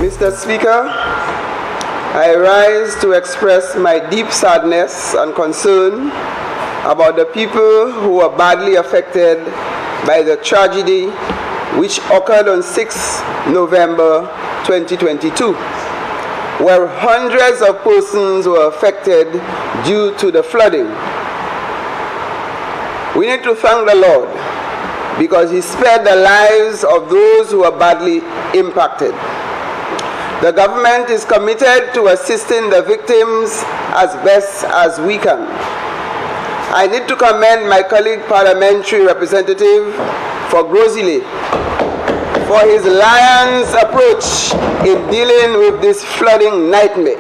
Mr. Speaker, I rise to express my deep sadness and concern about the people who were badly affected by the tragedy which occurred on 6 November 2022, where hundreds of persons were affected due to the flooding. We need to thank the Lord because He spared the lives of those who were badly impacted. The government is committed to assisting the victims as best as we can. I need to commend my colleague parliamentary representative for Grozile for his lion's approach in dealing with this flooding nightmare.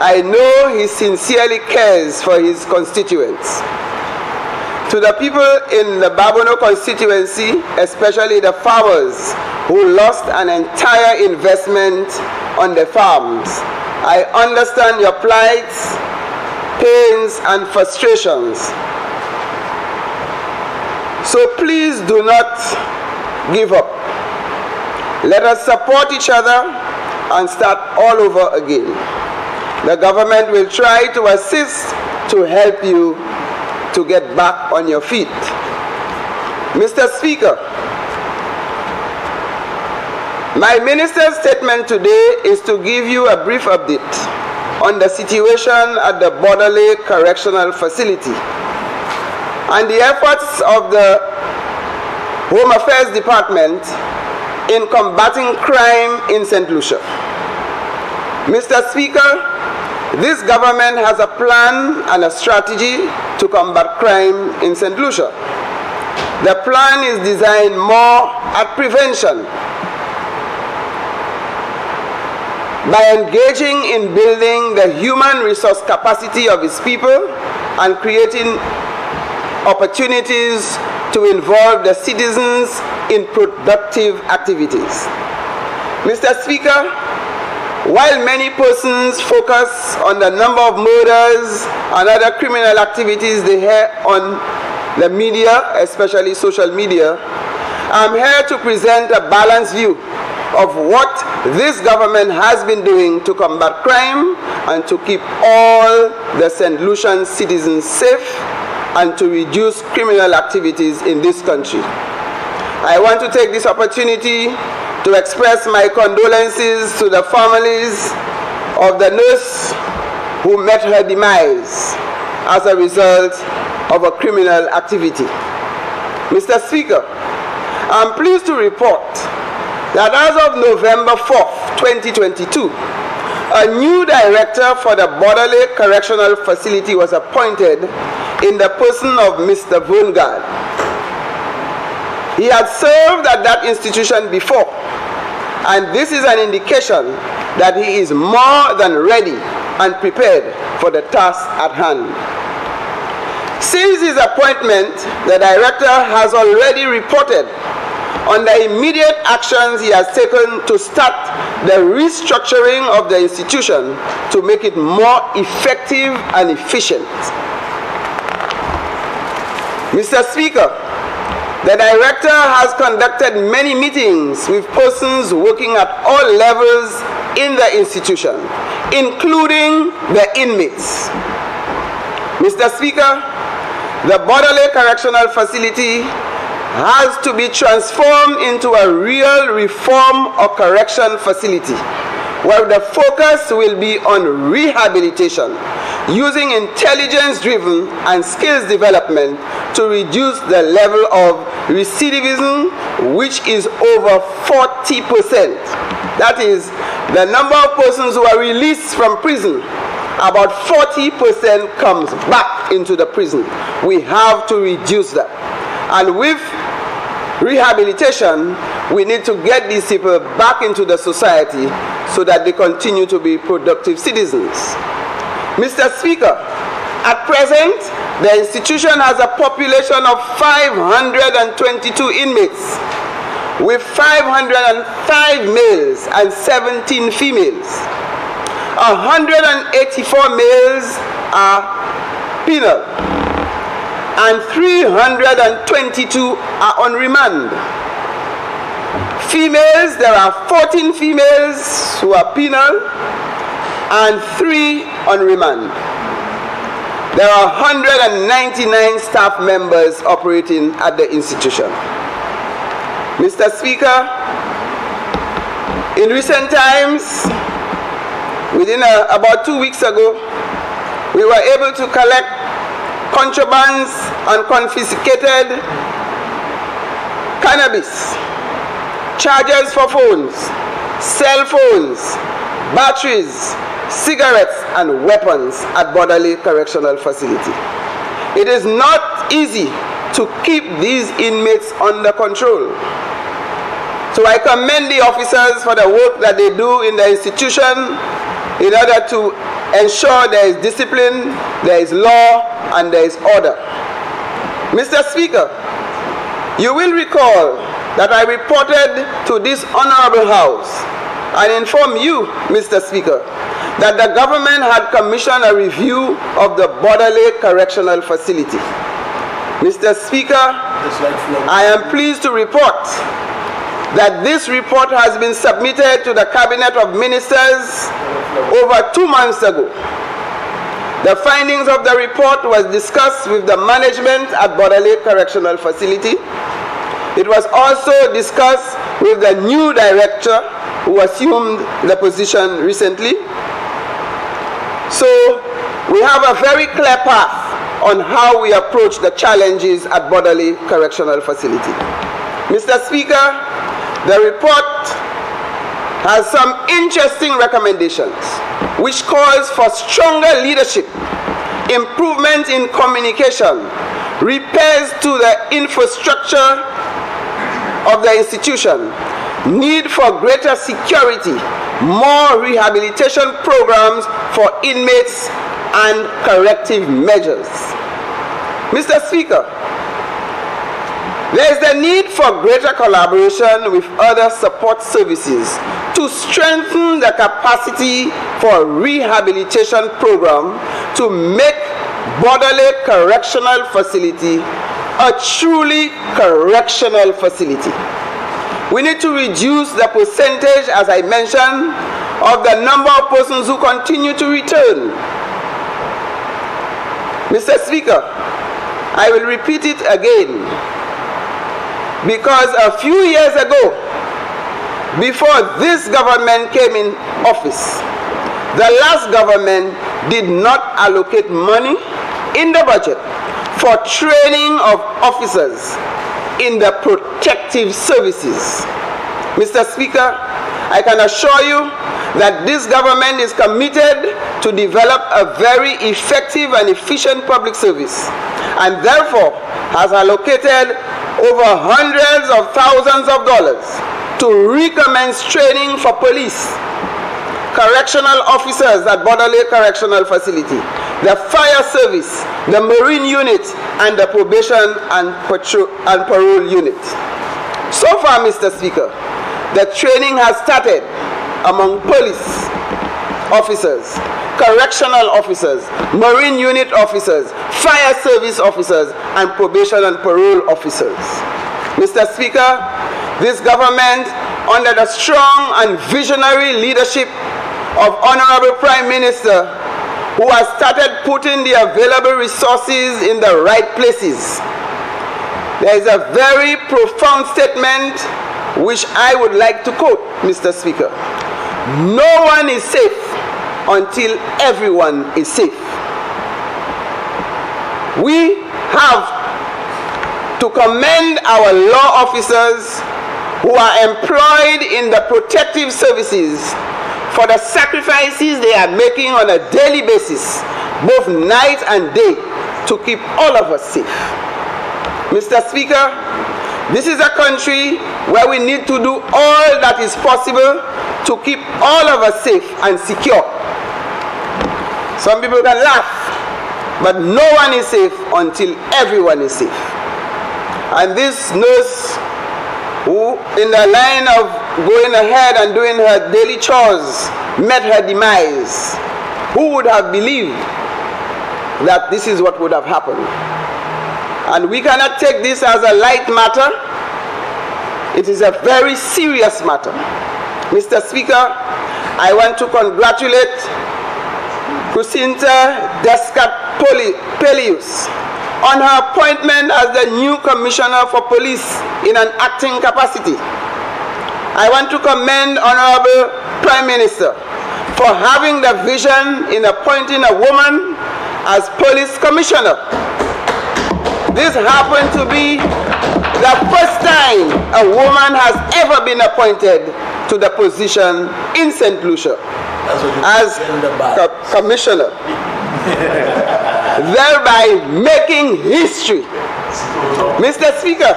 I know he sincerely cares for his constituents. To the people in the Babono constituency, especially the farmers who lost an entire investment on their farms, I understand your plights, pains, and frustrations. So please do not give up. Let us support each other and start all over again. The government will try to assist to help you to get back on your feet. Mr. Speaker, my minister's statement today is to give you a brief update on the situation at the Borderley Correctional Facility and the efforts of the Home Affairs Department in combating crime in St. Lucia. Mr. Speaker, this government has a plan and a strategy to combat crime in St. Lucia. The plan is designed more at prevention by engaging in building the human resource capacity of its people and creating opportunities to involve the citizens in productive activities. Mr. Speaker, while many persons focus on the number of murders and other criminal activities they hear on the media, especially social media, I'm here to present a balanced view of what this government has been doing to combat crime and to keep all the St. Lucian citizens safe and to reduce criminal activities in this country. I want to take this opportunity to express my condolences to the families of the nurse who met her demise as a result of a criminal activity. Mr. Speaker, I'm pleased to report that as of November 4th, 2022, a new director for the Borderley Correctional Facility was appointed in the person of Mr. Vungard. He had served at that institution before, and this is an indication that he is more than ready and prepared for the task at hand. Since his appointment, the director has already reported on the immediate actions he has taken to start the restructuring of the institution to make it more effective and efficient. Mr. Speaker, the director has conducted many meetings with persons working at all levels in the institution, including the inmates. Mr. Speaker, the Borderley Correctional Facility has to be transformed into a real reform or correction facility where the focus will be on rehabilitation using intelligence-driven and skills development to reduce the level of recidivism, which is over 40%. That is, the number of persons who are released from prison, about 40% comes back into the prison. We have to reduce that. And with rehabilitation, we need to get these people back into the society so that they continue to be productive citizens. Mr. Speaker, at present, the institution has a population of 522 inmates, with 505 males and 17 females. 184 males are penal, and 322 are on remand. Females, there are 14 females who are penal and 3 on remand. There are 199 staff members operating at the institution. Mr. Speaker, in recent times, about 2 weeks ago, we were able to collect contrabands and confiscated cannabis, chargers for phones, cell phones, batteries, cigarettes, and weapons at Borderley Correctional Facility. It is not easy to keep these inmates under control. So I commend the officers for the work that they do in the institution in order to ensure there is discipline, there is law, and there is order. Mr. Speaker, you will recall that I reported to this honorable House and informed you, Mr. Speaker, that the government had commissioned a review of the Borderley Correctional Facility. Mr. Speaker, I am pleased to report that this report has been submitted to the Cabinet of Ministers over 2 months ago. The findings of the report was discussed with the management at Borderley Correctional Facility. It was also discussed with the new director who assumed the position recently. So we have a very clear path on how we approach the challenges at Borderley Correctional Facility. Mr. Speaker, the report has some interesting recommendations which calls for stronger leadership, improvement in communication, repairs to the infrastructure of the institution, need for greater security, more rehabilitation programs for inmates, and corrective measures. Mr. Speaker, there is the need for greater collaboration with other support services to strengthen the capacity for rehabilitation program to make Borderley Correctional Facility a truly correctional facility. We need to reduce the percentage, as I mentioned, of the number of persons who continue to return. Mr. Speaker, I will repeat it again, because a few years ago, before this government came in office, the last government did not allocate money in the budget for training of officers in the protective services. Mr. Speaker, I can assure you that this government is committed to develop a very effective and efficient public service, and therefore has allocated over hundreds of thousands of dollars to recommence training for police, correctional officers at Borderley Correctional Facility, the fire service, the marine unit, and the probation and parole unit. So far, Mr. Speaker, the training has started among police officers, correctional officers, marine unit officers, fire service officers, and probation and parole officers. Mr. Speaker, this government, under the strong and visionary leadership of Honorable Prime Minister, who has started putting the available resources in the right places. There is a very profound statement which I would like to quote, Mr. Speaker. No one is safe until everyone is safe. We have to commend our law officers who are employed in the protective services for the sacrifices they are making on a daily basis, both night and day, to keep all of us safe. Mr. Speaker, this is a country where we need to do all that is possible to keep all of us safe and secure. Some people can laugh, but no one is safe until everyone is safe. And this nurse, who in the line of going ahead and doing her daily chores, met her demise, who would have believed that this is what would have happened? And we cannot take this as a light matter. It is a very serious matter. Mr. Speaker, I want to congratulate Crucinta Descat-Pelius on her appointment as the new Commissioner for Police in an acting capacity. I want to commend Honorable Prime Minister for having the vision in appointing a woman as Police Commissioner. This happened to be the first time a woman has ever been appointed to the position in St. Lucia as Commissioner, thereby making history. Mr. Speaker,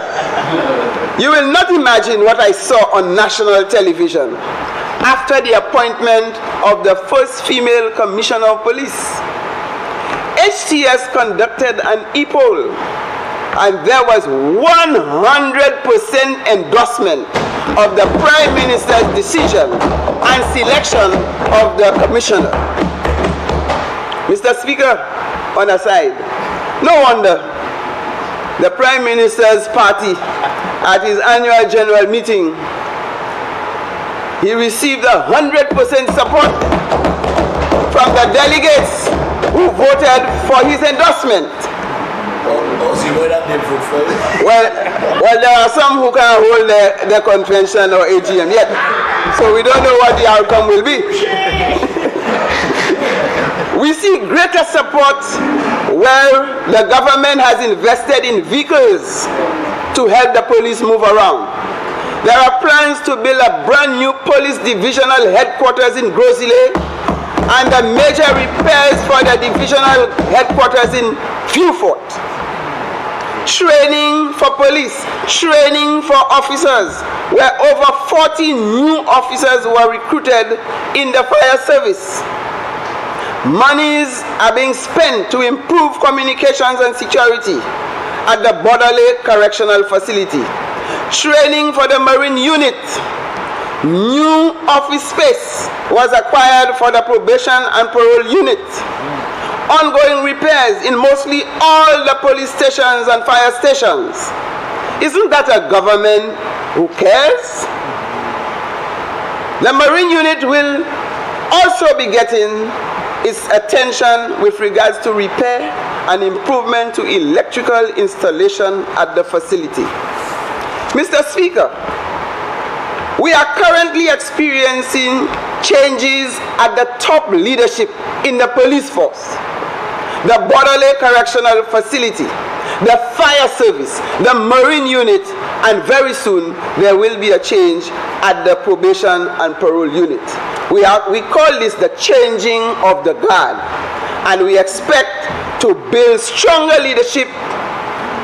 you will not imagine what I saw on national television after the appointment of the first female Commissioner of Police. HTS conducted an e-poll, and there was 100% endorsement of the Prime Minister's decision and selection of the Commissioner. Mr. Speaker, on a side, no wonder the Prime Minister's party at his annual general meeting, he received 100% support from the delegates who voted for his endorsement. Well, there are some who can't hold the convention or AGM yet, so we don't know what the outcome will be. We see greater support where the government has invested in vehicles to help the police move around. There are plans to build a brand new police divisional headquarters in Grosile and the major repairs for the divisional headquarters in Vieux-Fort. Training for police, training for officers, where over 40 new officers were recruited in the fire service. Monies are being spent to improve communications and security at the Borderley Correctional Facility. Training for the Marine Unit. New office space was acquired for the Probation and Parole Unit. Ongoing repairs in mostly all the police stations and fire stations. Isn't that a government who cares? The Marine Unit will also be getting its attention with regards to repair and improvement to electrical installation at the facility. Mr. Speaker, we are currently experiencing changes at the top leadership in the police force, the Borderley Correctional Facility, the fire service, the Marine Unit, and very soon there will be a change at the Probation and Parole Unit. We call this the changing of the guard, and we expect to build stronger leadership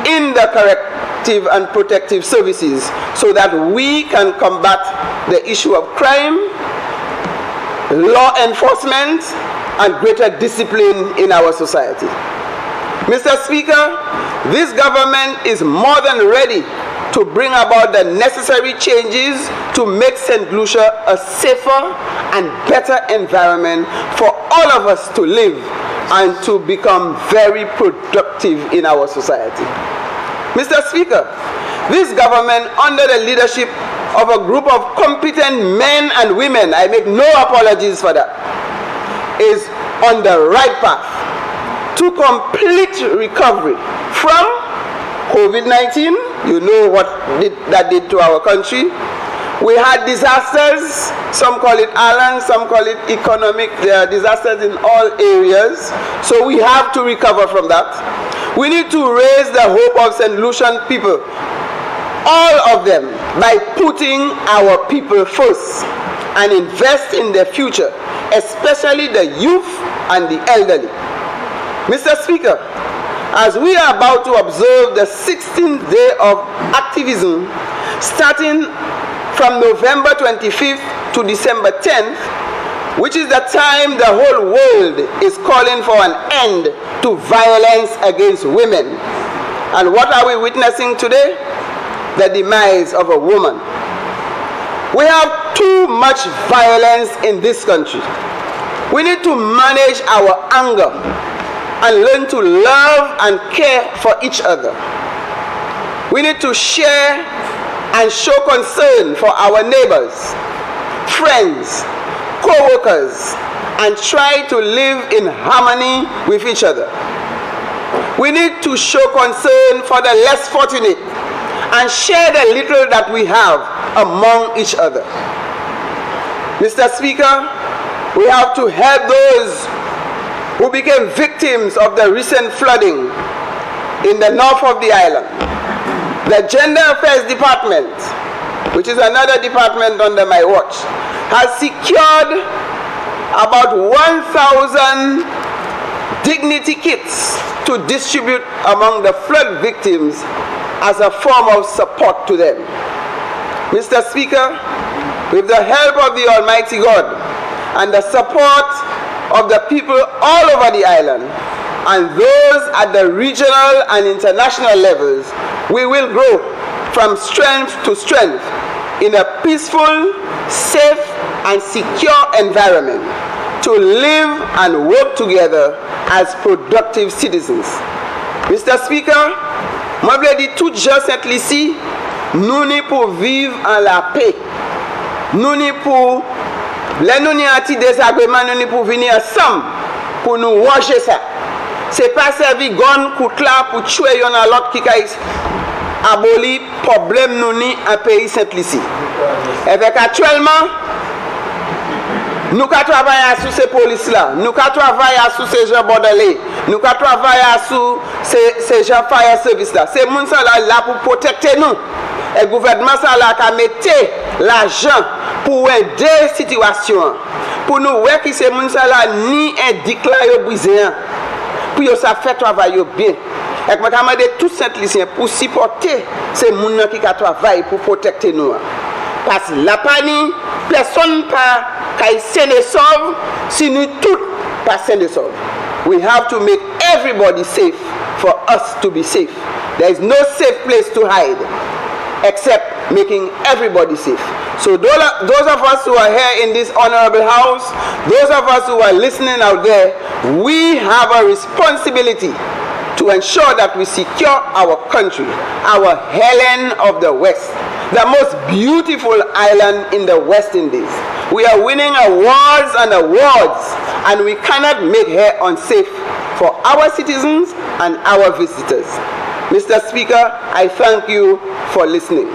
in the corrective and protective services so that we can combat the issue of crime, law enforcement, and greater discipline in our society. Mr. Speaker, this government is more than ready to bring about the necessary changes to make St. Lucia a safer and better environment for all of us to live and to become very productive in our society. Mr. Speaker, this government, under the leadership of a group of competent men and women, I make no apologies for that, is on the right path to complete recovery from COVID-19. You know what that did to our country. We had disasters, some call it islands, some call it economic. There are disasters in all areas, so we have to recover from that. We need to raise the hope of St. Lucian people, all of them, by putting our people first and invest in their future, especially the youth and the elderly. Mr. Speaker, as we are about to observe the 16th day of activism, starting from November 25th to December 10th, which is the time the whole world is calling for an end to violence against women. And what are we witnessing today? The demise of a woman. We have too much violence in this country. We need to manage our anger and learn to love and care for each other. We need to share and show concern for our neighbors, friends, co-workers, and try to live in harmony with each other. We need to show concern for the less fortunate and share the little that we have among each other. Mr. Speaker, we have to help those who became victims of the recent flooding in the north of the island. The Gender Affairs Department, which is another department under my watch, has secured about 1,000 dignity kits to distribute among the flood victims as a form of support to them. Mr. Speaker, with the help of the Almighty God and the support of the people all over the island and those at the regional and international levels, we will grow from strength to strength in a peaceful, safe, and secure environment to live and work together as productive citizens. Mr. Speaker, moi voulais dire tout gens ici, nous n'y pour vivre en la paix. Nous n'y pour les nous n'y anti désagrément, nous n'y pour venir ensemble pour nous ranger ça. C'est pas servir gon coup là pour tuer yon à l'autre qui a aboli problème nous n'y un pays simple ici. Et fait actuellement nous ka travailler sur ces polices là, nous ka travailler sur ces gens bordelais, nous ka travailler sur ces gens fire service là. C'est moun ça là pour protéger nous. Et le gouvernement ça là ka mettre l'argent pour aider situation. Pour nous voir qui c'est moun ça là ni indique là yo brisé. Pour yo ça fait travail bien. Et moi ka demander tout Saint-Lucien pour supporter ces moun qui ka travailler pour protéger nous. Parce que la panique, personne pas qu'à les sauve, si nous tous pas les sauve. We have to make everybody safe for us to be safe. There is no safe place to hide except making everybody safe. So those of us who are here in this honorable house, those of us who are listening out there, we have a responsibility to ensure that we secure our country, our Helen of the West, the most beautiful island in the West Indies. We are winning awards and awards, and we cannot make her unsafe for our citizens and our visitors. Mr. Speaker, I thank you for listening.